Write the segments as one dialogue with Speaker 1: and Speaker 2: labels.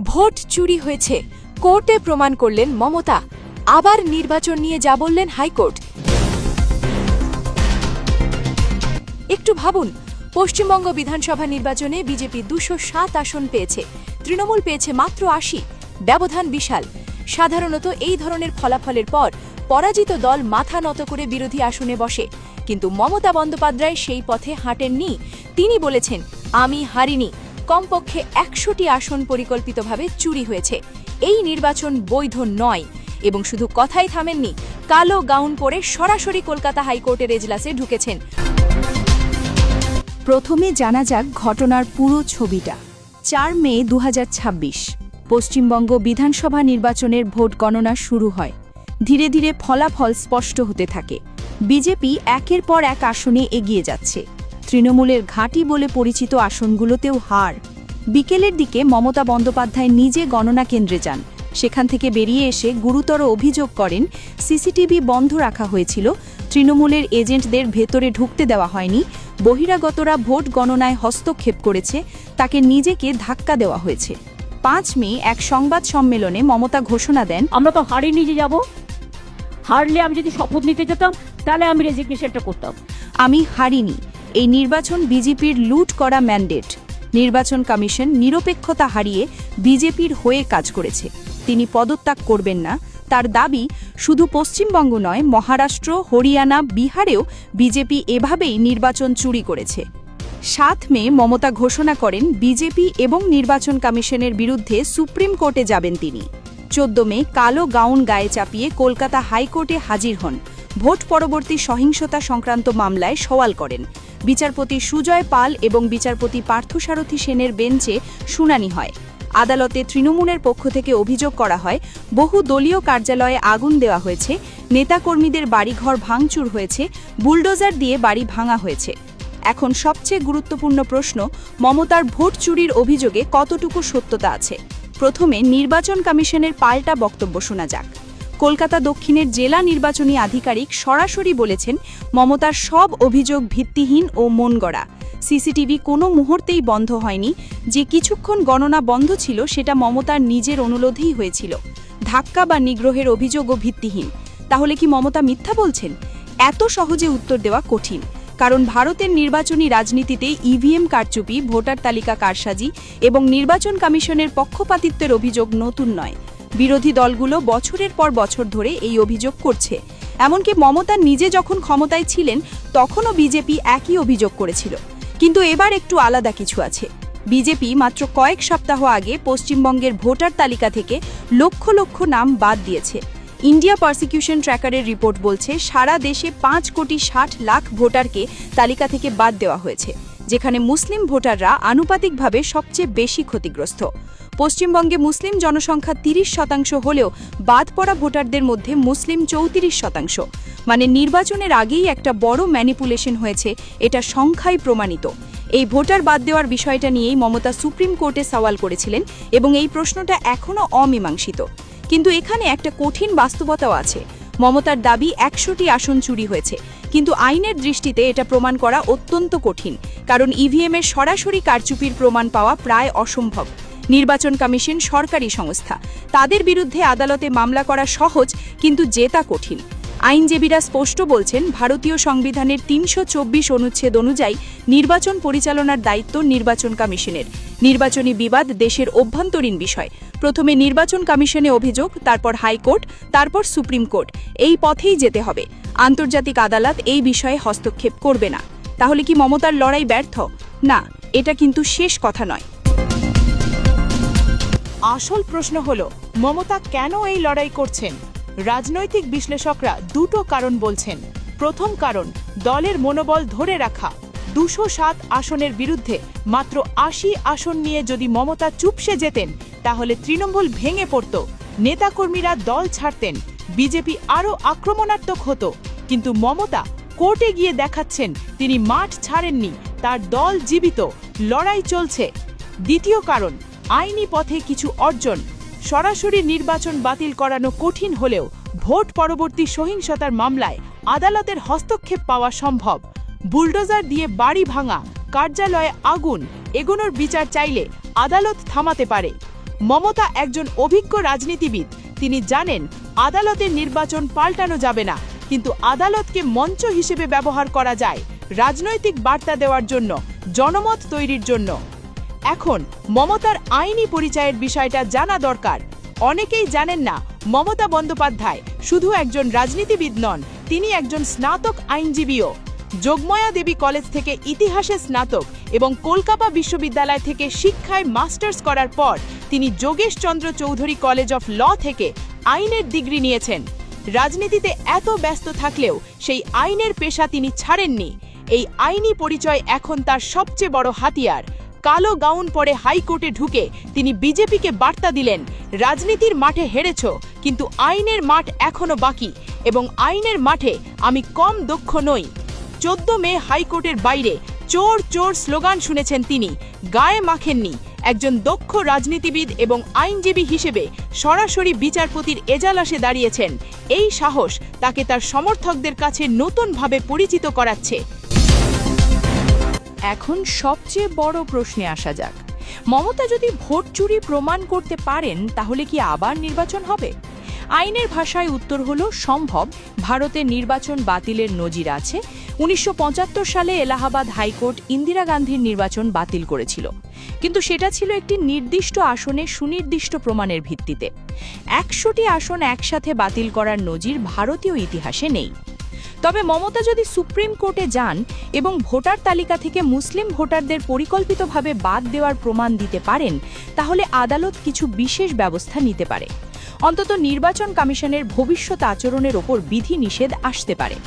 Speaker 1: Vote চুরি হয়েছে, কোর্টে প্রমাণ করলেন মমতা। আবার নির্বাচন নিয়ে যা বললেন হাইকোর্ট। একটু ভাবুন, পশ্চিমবঙ্গ বিধানসভা নির্বাচনে বিজেপি 207 আসন পেয়েছে, তৃণমূল পেয়েছে মাত্র 80। ব্যবধান বিশাল। সাধারণত এই ধরনের ফলাফলের পর পরাজিত দল মাথা নত করে বিরোধী আসনে বসে, কিন্তু মমতা বন্দ্যোপাধ্যায় সেই পথে হাঁটেননি। তিনি বলেছেন, আমি হারিনি, কমপক্ষে 100টি আসন পরিকল্পিতভাবে চুরি হয়েছে। এই নির্বাচন বৈধ নয়। এবং শুধু কথাই থামেননি, কালো গাউন পরে সরাসরি কলকাতা হাইকোর্টের এজলাসে ঢুকেছেন। প্রথমে জানা যাক ঘটনার পুরো ছবিটা। 4 মে 2026 পশ্চিমবঙ্গ বিধানসভা নির্বাচনের ভোট গণনা শুরু হয়। ধীরে ধীরে ফলাফল স্পষ্ট হতে থাকে। বিজেপি একের পর এক আসনে এগিয়ে যাচ্ছে। তৃণমূলের ঘাঁটি বলে পরিচিত আসনগুলোতেও হার। বিকেলের দিকে মমতা বন্দ্যোপাধ্যায় নিজে গণনা কেন্দ্রে যান। সেখান থেকে বেরিয়ে এসে গুরুতর অভিযোগ করেন, সিসিটিভি বন্ধ রাখা হয়েছিল, তৃণমূলের এজেন্টদের ভেতরে ঢুকতে দেওয়া হয়নি, বহিরাগতরা ভোট গণনায় হস্তক্ষেপ করেছে, তাকে নিজেকে ধাক্কা দেওয়া হয়েছে। 5 মে এক সংবাদ সম্মেলনে মমতা ঘোষণা দেন,
Speaker 2: আমরা তো হারিয়ে নিয়ে যাব, হারলে আমি যদি শপথ নিতে যেতাম তাহলে আমি রেজিগনেশনটা করতাম।
Speaker 1: আমি হারিনি। এই নির্বাচন বিজেপির লুট করা ম্যান্ডেট। নির্বাচন কমিশন নিরপেক্ষতা হারিয়ে বিজেপির হয়ে কাজ করেছে। তিনি পদত্যাগ করবেন না। তার দাবি, শুধু পশ্চিমবঙ্গ নয়, মহারাষ্ট্র, হরিয়ানা, বিহারেও বিজেপি এভাবেই নির্বাচন চুরি করেছে। 7 মে মমতা ঘোষণা করেন, বিজেপি এবং নির্বাচন কমিশনের বিরুদ্ধে সুপ্রিম কোর্টে যাবেন তিনি। 14 মে কালো গাউন গায়ে চাপিয়ে কলকাতা হাইকোর্টে হাজির হন। ভোট পরবর্তী সহিংসতা সংক্রান্ত মামলায় সওয়াল করেন। বিচারপতি সুজয় পাল এবং বিচারপতি পার্থসারথী সেনের বেঞ্চে শুনানি হয়। আদালতে তৃণমূলের পক্ষ থেকে অভিযোগ করা হয়, বহু দলীয় কার্যালয়ে আগুন দেওয়া হয়েছে, নেতাকর্মীদের বাড়িঘর ভাঙচুর হয়েছে, বুলডোজার দিয়ে বাড়ি ভাঙা হয়েছে। এখন সবচেয়ে গুরুত্বপূর্ণ প্রশ্ন, মমতার ভোট চুরির অভিযোগে কতটুকু সত্যতা আছে? প্রথমে নির্বাচন কমিশনের পাল্টা বক্তব্য শোনা যাক। কলকাতা দক্ষিণের জেলা নির্বাচনী আধিকারিক সরাসরি বলেছেন, মমতার সব অভিযোগ ভিত্তিহীন ও মনগড়া। সিসিটিভি কোনো মুহূর্তেই বন্ধ হয়নি। যে কিছুক্ষণ গণনা বন্ধ ছিল সেটা মমতার নিজের অনুরোধেই হয়েছিল। ধাক্কা বা নিগ্রহের অভিযোগও ভিত্তিহীন। তাহলে কি মমতা মিথ্যা বলছেন? এত সহজে উত্তর দেওয়া কঠিন, কারণ ভারতের নির্বাচনী রাজনীতিতে ইভিএম কারচুপি, ভোটার তালিকা কারসাজি এবং নির্বাচন কমিশনের পক্ষপাতিত্বের অভিযোগ নতুন নয়। বিরোধী দলগুলো বছরের পর বছর ধরে এই অভিযোগ করছে। এমনকি মমতা নিজে যখন ক্ষমতায় ছিলেন তখনও বিজেপি একই অভিযোগ করেছিল। কিন্তু এবার একটু আলাদা কিছু আছে। বিজেপি মাত্র কয়েক সপ্তাহ আগে পশ্চিমবঙ্গের ভোটার তালিকা থেকে লক্ষ লক্ষ নাম বাদ দিয়েছে। ইন্ডিয়া পারসিকিউশন ট্র্যাকারের রিপোর্ট বলছে, সারা দেশে 5,60,00,000 ভোটারকে তালিকা থেকে বাদ দেওয়া হয়েছে, যেখানে মুসলিম ভোটাররা আনুপাতিকভাবে সবচেয়ে বেশি ক্ষতিগ্রস্ত। পশ্চিমবঙ্গে মুসলিম জনসংখ্যা 30% হলেও বাদ পড়া ভোটারদের মধ্যে মুসলিম 34%। মানে নির্বাচনের আগেই একটা বড় ম্যানিপুলেশন হয়েছে, এটা সংখ্যায় প্রমাণিত। এই ভোটার বাদ দেওয়ার বিষয়টা নিয়েই মমতা সুপ্রিম কোর্টে সওয়াল করেছিলেন এবং এই প্রশ্নটা এখনও অমীমাংসিত। কিন্তু এখানে একটা কঠিন বাস্তবতাও আছে। মমতার দাবি 100টি আসন চুরি হয়েছে, কিন্তু আইনের দৃষ্টিতে এটা প্রমাণ করা অত্যন্ত কঠিন, কারণ ইভিএমের সরাসরি কারচুপির প্রমাণ পাওয়া প্রায় অসম্ভব। নির্বাচন কমিশন সরকারি সংস্থা, তাদের বিরুদ্ধে আদালতে মামলা করা সহজ, কিন্তু জেতা কঠিন। আইনজীবীরা স্পষ্ট বলছেন, ভারতীয় সংবিধানের 324 অনুচ্ছেদ অনুযায়ী নির্বাচন পরিচালনার দায়িত্ব নির্বাচন কমিশনের। নির্বাচনী বিবাদ দেশের অভ্যন্তরীণ বিষয়। প্রথমে নির্বাচন কমিশনে অভিযোগ, তারপর হাইকোর্ট, তারপর সুপ্রিম কোর্ট। এই পথেই যেতে হবে। আন্তর্জাতিক আদালত এই বিষয়ে হস্তক্ষেপ করবে না। তাহলে কি মমতার লড়াই ব্যর্থ? না, এটা কিন্তু শেষ কথা নয়।
Speaker 3: আসল প্রশ্ন হলো, মমতা কেন এই লড়াই করছেন? রাজনৈতিক বিশ্লেষকরা দুটো কারণ বলছেন। প্রথম কারণ, দলের মনোবল ধরে রাখা। 207 আসনের বিরুদ্ধে মাত্র 80 আসন নিয়ে যদি মমতা চুপসে যেতেন, তাহলে তৃণমূল ভেঙে পড়ত, নেতাকর্মীরা দল ছাড়তেন, বিজেপি আরও আক্রমণাত্মক হতো। কিন্তু মমতা কোর্টে গিয়ে দেখাচ্ছেন তিনি মাঠ ছাড়েননি, তার দল জীবিত, লড়াই চলছে। দ্বিতীয় কারণ, আইনি পথে কিছু অর্জন। সরাসরি নির্বাচন বাতিল করানো কঠিন হলেও ভোট পরবর্তী সহিংসতার মামলায় আদালতের হস্তক্ষেপ পাওয়া সম্ভব। বুলডোজার দিয়ে বাড়ি ভাঙা, কার্যালয়ে আগুন, এগোনোর বিচার চাইলে আদালত থামাতে পারে। মমতা একজন অভিজ্ঞ রাজনীতিবিদ। তিনি জানেন আদালতের নির্বাচন পাল্টানো যাবে না, কিন্তু আদালতকে মঞ্চ হিসেবে ব্যবহার করা যায় রাজনৈতিক বার্তা দেওয়ার জন্য, জনমত তৈরির জন্য। এখন মমতার আইনি পরিচয়ের বিষয়টা জানা দরকার। অনেকেই জানেন না মমতা বন্দ্যোপাধ্যায় শুধু একজন রাজনীতিবিদ নন, তিনি একজন স্নাতক আইনজীবীও। যোগমায়া দেবী কলেজ থেকে ইতিহাসে স্নাতক এবং কলকাতা বিশ্ববিদ্যালয় থেকে শিক্ষায় মাস্টার্স করার পর তিনি যোগেশ চন্দ্র চৌধুরী কলেজ অফ ল থেকে আইনের ডিগ্রি নিয়েছেন। রাজনীতিতে এত ব্যস্ত থাকলেও সেই আইনের পেশা তিনি ছাড়েননি। এই আইনি পরিচয় এখন তার সবচেয়ে বড় হাতিয়ার। কালো গাউন পরে হাইকোর্টে ঢুকে তিনি বিজেপিকে বার্তা দিলেন, রাজনীতির মাঠে হেরেছ, কিন্তু আইনের মাঠ এখনো বাকি, এবং আইনের মাঠে আমি কম দক্ষ নই। 14 মে হাইকোর্টের বাইরে চোর চোর স্লোগান শুনেছেন তিনি, গায়ে মাখেননি। একজন দক্ষ রাজনীতিবিদ এবং আইনজীবী হিসেবে সরাসরি বিচারপতির এজালাসে দাঁড়িয়েছেন। এই সাহস তাকে তার সমর্থকদের কাছে নতুনভাবে পরিচিত করাচ্ছে।
Speaker 1: এখন সবচেয়ে বড় প্রশ্নে আসা যাক। মমতা যদি ভোট চুরি প্রমাণ করতে পারেন, তাহলে কি আবার নির্বাচন হবে? আইনের ভাষায় উত্তর হলো সম্ভব। ভারতে নির্বাচন বাতিলের নজির আছে। 1975 সালে এলাহাবাদ হাইকোর্ট ইন্দিরা গান্ধীর নির্বাচন বাতিল করেছিল, কিন্তু সেটা ছিল একটি নির্দিষ্ট আসনে সুনির্দিষ্ট প্রমাণের ভিত্তিতে। 100টি আসন একসাথে বাতিল করার নজির ভারতীয় ইতিহাসে নেই। তবে মমতা যদি সুপ্রিম কোর্টে যান এবং ভোটার তালিকা থেকে মুসলিম ভোটারদের পরিকল্পিতভাবে বাদ দেওয়ার প্রমাণ দিতে পারেন, তাহলে আদালত কিছু বিশেষ ব্যবস্থা নিতে পারে। অন্তত নির্বাচন কমিশনের ভবিষ্যৎ আচরণের ওপর বিধি নিষেধ আসতে পারে।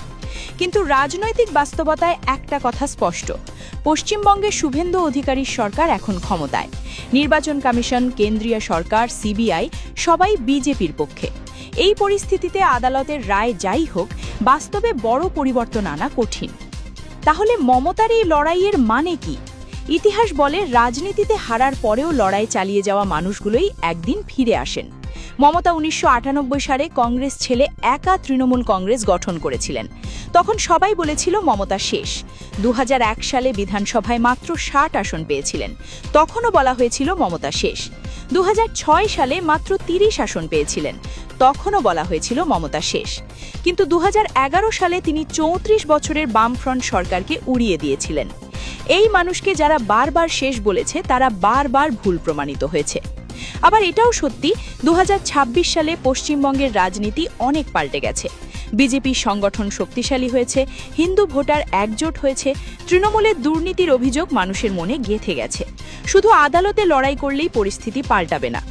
Speaker 1: কিন্তু রাজনৈতিক বাস্তবতায় একটা কথা স্পষ্ট, পশ্চিমবঙ্গে শুভেন্দু অধিকারীর সরকার এখন ক্ষমতায়। নির্বাচন কমিশন, কেন্দ্রীয় সরকার, সিবিআই সবাই বিজেপির পক্ষে। এই পরিস্থিতিতে আদালতের রায় যাই হোক, বাস্তবে বড় পরিবর্তন আনা কঠিন। তাহলে মমতার এই লড়াইয়ের মানে কি? ইতিহাস বলে রাজনীতিতে হারার পরেও লড়াই চালিয়ে যাওয়া মানুষগুলোই একদিন ফিরে আসেন। মমতা 1998 সালে কংগ্রেস ছেলে একা তৃণমূল কংগ্রেস গঠন করেছিলেন। তখন সবাই বলেছিল মমতা শেষ। 2001 সালে বিধানসভায় মাত্র 60 আসন পেয়েছিলেন, তখনও বলা হয়েছিল মমতা শেষ। 2006 সালে মাত্র 30 আসন পেয়েছিলেন, তখনও বলা হয়েছিল মমতা শেষ। কিন্তু 2011 সালে তিনি 34 বছরের বামফ্রন্ট সরকারকে উড়িয়ে দিয়েছিলেন। এই মানুষকে যারা বারবার শেষ বলেছে, তারা বারবার ভুল প্রমাণিত হয়েছে। আবার এটাও সত্যি, 2026 সালে পশ্চিমবঙ্গের রাজনীতি অনেক পাল্টে গেছে। বিজেপির সংগঠন শক্তিশালী হয়েছে, হিন্দু ভোটার একজোট হয়েছে, তৃণমূলের দুর্নীতির অভিযোগ মানুষের মনে গেঁথে গেছে। শুধু আদালতে লড়াই করলেই পরিস্থিতি পাল্টাবে না।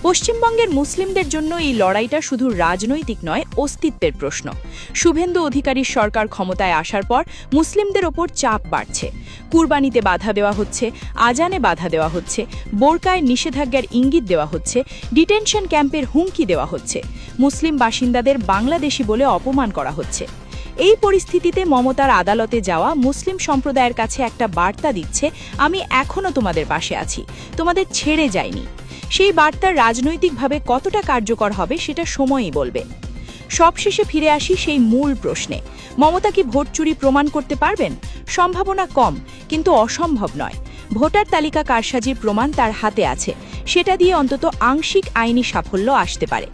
Speaker 1: পশ্চিমবঙ্গের মুসলিমদের জন্য এই লড়াইটা শুধু রাজনৈতিক নয়, অস্তিত্বের প্রশ্ন। শুভেন্দু অধিকারীর সরকার ক্ষমতায় আসার পর মুসলিমদের ওপর চাপ বাড়ছে। কুরবানিতে বাধা দেওয়া হচ্ছে, আজানে বাধা দেওয়া হচ্ছে, বোরকায় নিষেধাজ্ঞার ইঙ্গিত দেওয়া হচ্ছে, ডিটেনশন ক্যাম্পের হুমকি দেওয়া হচ্ছে, মুসলিম বাসিন্দাদের বাংলাদেশি বলে অপমান করা হচ্ছে। এই পরিস্থিতিতে মমতার আদালতে যাওয়া মুসলিম সম্প্রদায়ের কাছে একটা বার্তা দিচ্ছে, আমি এখনও তোমাদের পাশে আছি, তোমাদের ছেড়ে যাইনি। সেই বার্তা রাজনৈতিকভাবে কতটা কার্যকর হবে সেটা সময়ই বলবে। সবশেষে ফিরে আসি সেই মূল প্রশ্নে, মমতা কি ভোট চুরি প্রমাণ করতে পারবেন? সম্ভাবনা কম, কিন্তু অসম্ভব নয়। ভোটার তালিকা কারসাজির প্রমাণ তার হাতে আছে, সেটা দিয়ে অন্তত আংশিক আইনি সাফল্য আসতে পারে।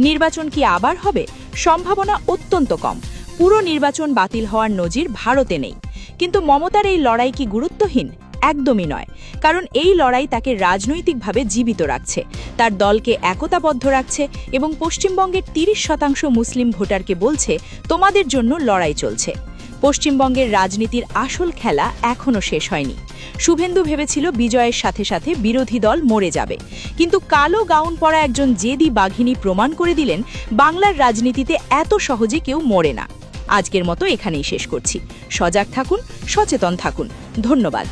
Speaker 1: নির্বাচন কি আবার হবে? সম্ভাবনা অত্যন্ত কম। পুরো নির্বাচন বাতিল হওয়ার নজির ভারতে নেই। কিন্তু মমতার এই লড়াই কি গুরুত্বহীন? একদমই নয়, কারণ এই লড়াই তাকে রাজনৈতিকভাবে জীবিত রাখছে, তার দলকে একতাবদ্ধ রাখছে এবং পশ্চিমবঙ্গের 30% মুসলিম ভোটারকে বলছে, তোমাদের জন্য লড়াই চলছে। পশ্চিমবঙ্গের রাজনীতির আসল খেলা এখনও শেষ হয়নি। শুভেন্দু ভেবেছিল বিজয়ের সাথে সাথে বিরোধী দল মরে যাবে, কিন্তু কালো গাউন পরা একজন জেদি বাঘিনী প্রমাণ করে দিলেন, বাংলার রাজনীতিতে এত সহজে কেউ মরে না। আজকের মতো এখানেই শেষ করছি। সজাগ থাকুন, সচেতন থাকুন। ধন্যবাদ।